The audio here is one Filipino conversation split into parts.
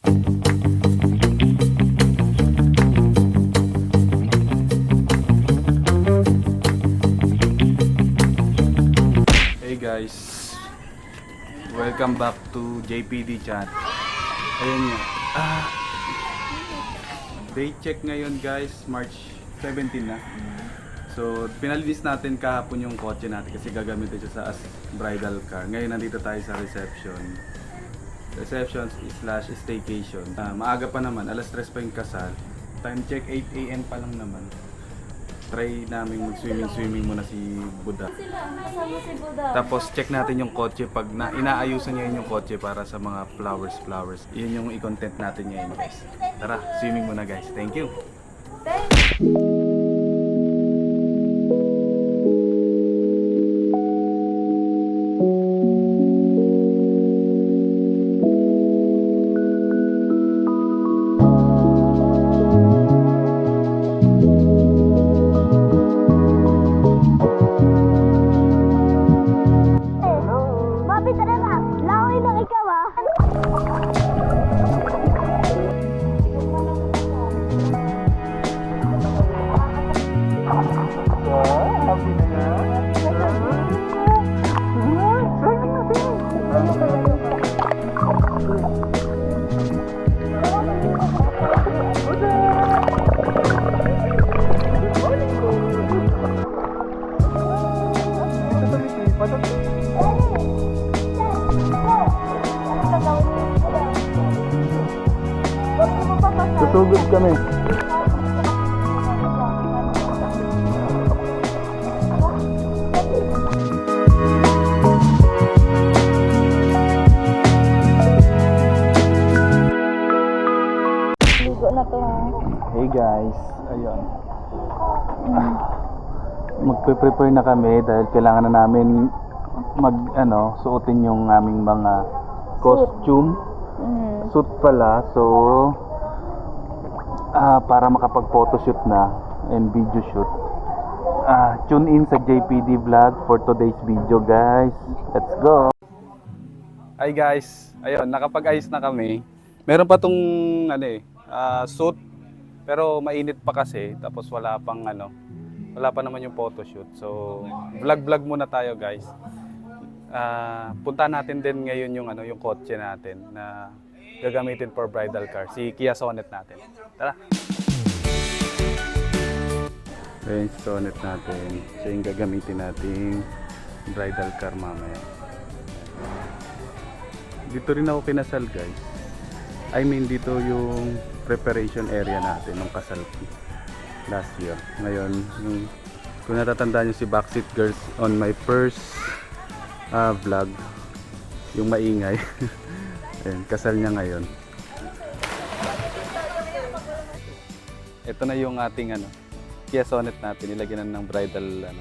Hey guys, welcome back to JPD Chat. Ayun nga. Day check ngayon guys, March 17 na. So, pinalinis natin kahapon yung kotse natin kasi gagamitin siya sa as bridal car. Ngayon nandito tayo sa reception. Reception slash staycation. Maaga pa naman, alas 3 pa yung kasal. Time check 8 AM pa lang naman. Try namin mag-swimming muna si Buddha. Tapos check natin yung kotse pag inaayusan niya yung kotse para sa mga flowers. Yun yung i-content natin ngayon guys. Tara, swimming muna guys. Thank you. Tutugod kami. Ligo na to ha. Hey guys, ayun. Magpe-prepare na kami dahil kailangan na namin suotin yung aming mga costume. Suit pala. So para makapag-photoshoot na and video shoot. Tune in sa JPD Vlog for today's video guys. Let's go! Hi guys, ayun, nakapag-ayos na kami. Meron pa tong suit pero mainit pa kasi tapos wala pa naman yung photoshoot. So vlog muna tayo guys. Punta natin din ngayon yung kotse natin na gagamitin for bridal car, si Kia Sonet natin. Tara! Ayan yung Sonet natin. Siya yung gagamitin nating bridal car mamaya. Dito rin ako kinasal guys. I mean dito yung preparation area natin ng kasal ko last year. Ngayon, kung natatandaan nyo si Backseat Girls on my first vlog, yung maingay. Ayan, kasal niya ngayon. Ito na yung ating Kia Sonet natin. Nilagyan ng bridal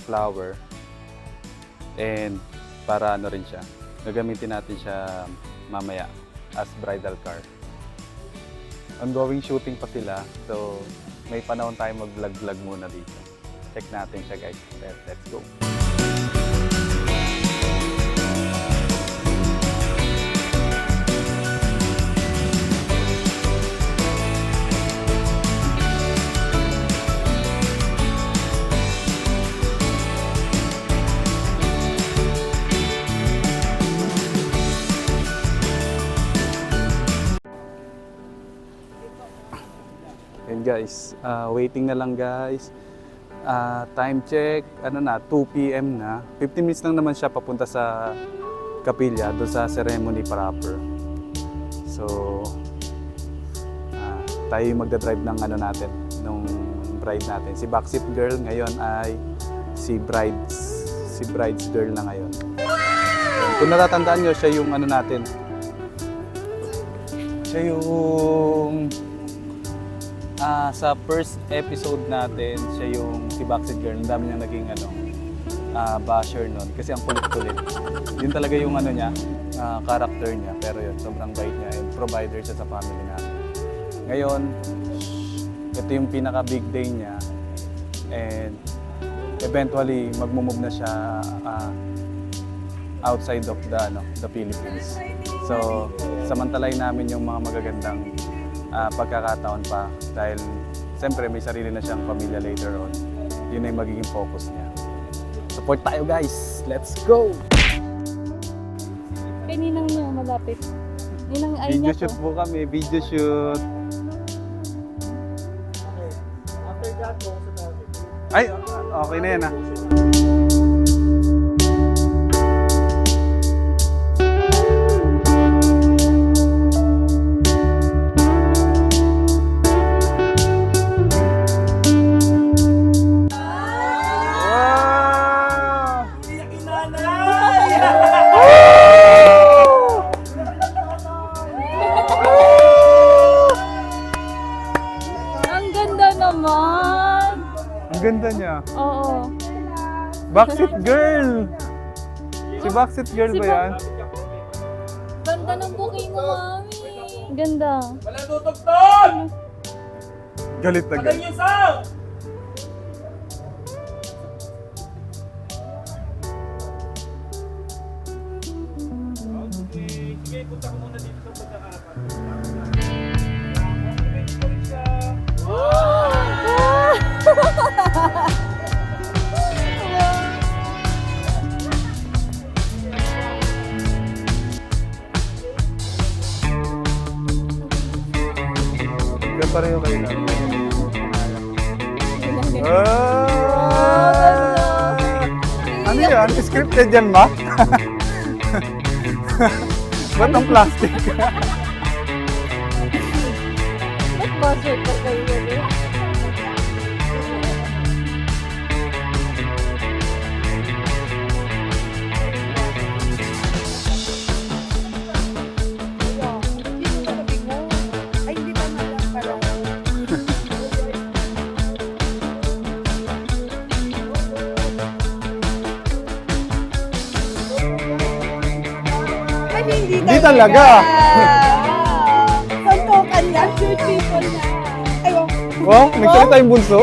flower. And para rin siya. Gagamitin natin siya mamaya as bridal car. Ongoing shooting pa sila. So may panahon tayo mag-vlog muna dito. Check natin siya guys. Let's go. And guys, waiting na lang guys. Time check, 2 PM na. 15 minutes lang naman siya papunta sa kapilya, doon sa ceremony proper. So, tayo yung magdadrive ng nung bride natin. Si Backseat Girl ngayon ay si bride's girl na ngayon. Kung natatandaan nyo, siya yung natin. Siya yung sa first episode natin, siya yung si Backseat Girl. Ang dami niyang naging basher nun kasi ang kulit-kulit. Yun talaga yung niya, character niya. Pero yun, sobrang bait niya and provider siya sa family natin. Ngayon, ito yung pinaka big day niya and eventually magmo-move na siya outside of the Philippines. So, samantalayin namin yung mga magagandang pagkakataon pa dahil siyempre may sarili na siyang pamilya later on. Yun na yung magiging focus niya. Support tayo guys! Let's go! Kay ninang niyo, malapit. Ninang ay Video niya shoot to. po kami, video shoot. After that, go sa traffic. Ay, okay na yan ah. Ang ganda naman. Ang ganda niya. Oo. Backseat Girl! Si Backseat Girl Si ba yan? Ganda ng booking mo, mami. Ganda. Wala tutugtog! Galit na Patay galit. yung sound! Okay, sige, punta ko muna dito sa pagkakapan. Ready ko rin siya. Kaya pareho kayo lang. Ganda. Ano yan? Scripted yan ba? Ba't ang plastic? Ba't buzzer pa kayo gabi? Hindi talaga. Santokan na. Church people na. Ayaw. Oh, nagsalita yung bunso.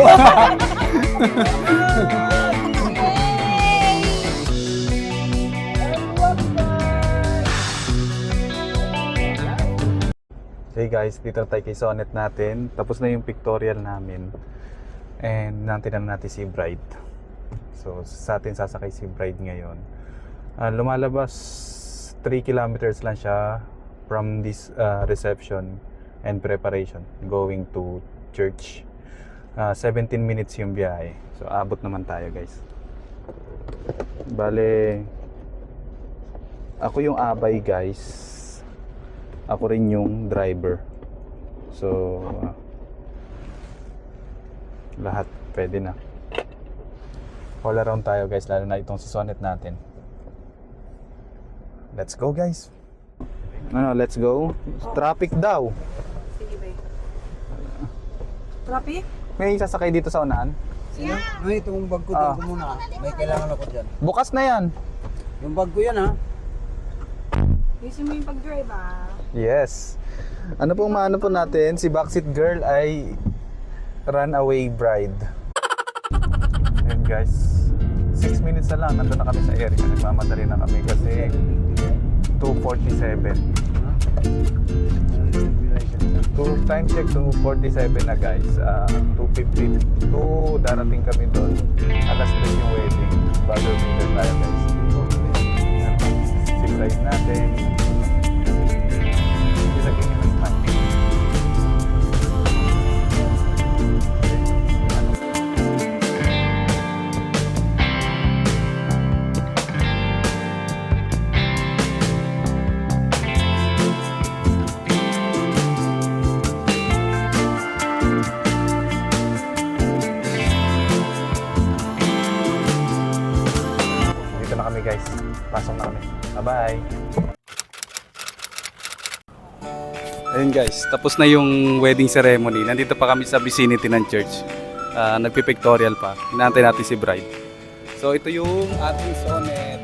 Hey guys, dito na tayo kay Sonnet natin. Tapos na yung pictorial namin. And nantinan natin si Bride. So sa atin sasakay si Bride ngayon. Lumalabas 3 kilometers lang siya from this reception and preparation going to church. 17 minutes yung biyahe. So abot naman tayo guys. Bale, ako yung abay guys. Ako rin yung driver. So lahat pwede na. All around tayo guys, lalo na itong si Sonnet natin. Let's go guys. Ano, let's go. Traffic daw. Traffic? May sasakay dito sa unahan. Sino? Ay, itong bag ko, Ah. ko muna. May kailangan ako dyan. Bukas na yan. Yung bag ko yan, ha? Ayusin mo yung pag-drive, ah. Yes. Ano pong maano po natin, si Backseat Girl ay runaway bride. Ayun guys, 6 minutes na lang, nandun na kami sa area. Nagmamadali na kami kasi 2:47. Time check 2:47 na guys. 2:52 darating kami doon. Alas 3 yung wedding. Bago umigal tayo guys. Si bride natin. Ilagay niyo ng time. Dito na kami guys. Pasok na kami. Bye-bye. Ayun guys, tapos na yung wedding ceremony. Nandito pa kami sa vicinity ng church. Nagpipictorial pa. Inaantay natin si bride. So ito yung ating Sonnet.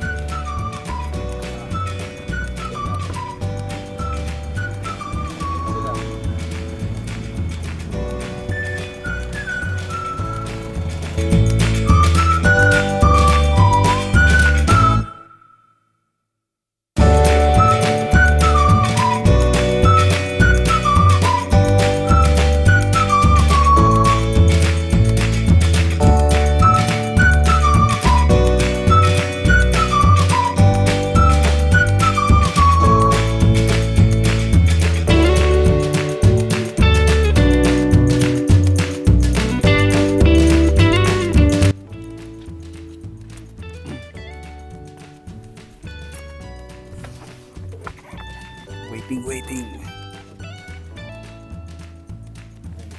waiting.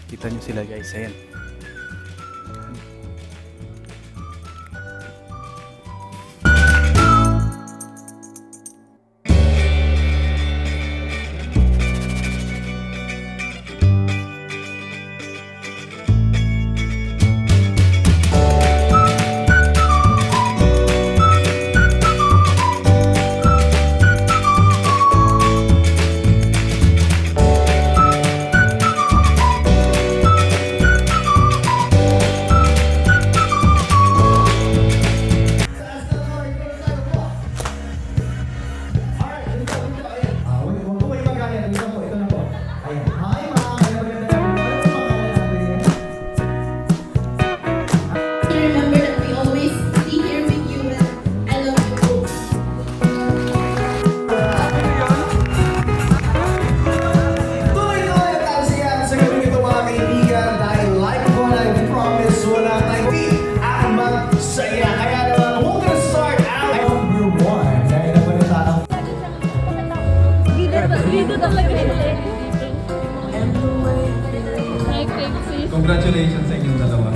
Kita nyo sila guys, ayan. Remember that we always be here with you and I love you both. Tuloy-tuloy ang kasiyahan sa gabi nito mga kaibigan dahil like what I promise wala tayong at magsaya. Kaya naman, we're gonna start out number 1 dahil nabalita ang Dito talaga sila. Hi, Pixie. congratulations sa inyong dalawa.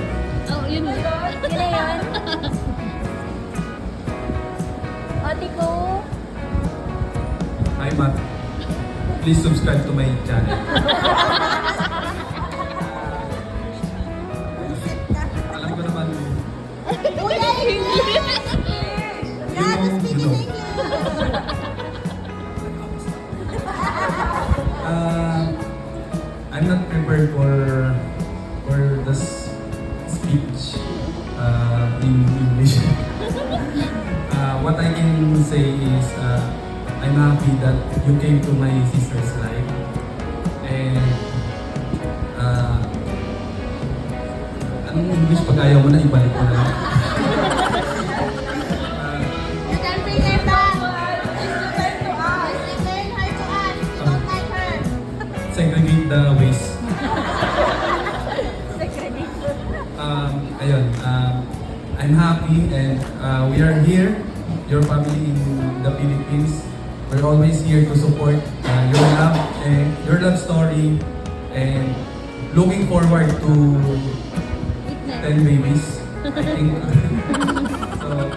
Oh, yun. Yun na yan. Ate ko. Hi Matt, please subscribe to my channel. Alam ko naman I'm not prepared for this speech in English. What I can say is I'm happy that you came to my sister's life and anong English pag ayaw mo na ibalik mo na lang. You can bring her back. It's her to us. Explain her to us. You don't like her. Segregate the waste. Ayun, I'm happy and we are here, your family in the Philippines. We're always here to support your love and your love story and looking forward to 10 babies, I think. So,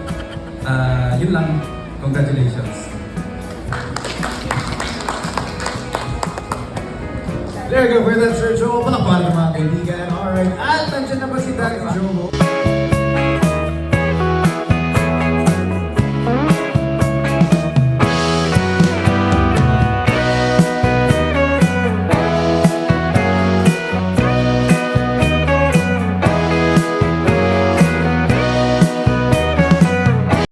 yun lang. Congratulations. There you go, for that Sir Joe. Palakpakan ng mga kaibigan. Alright, at nandiyan na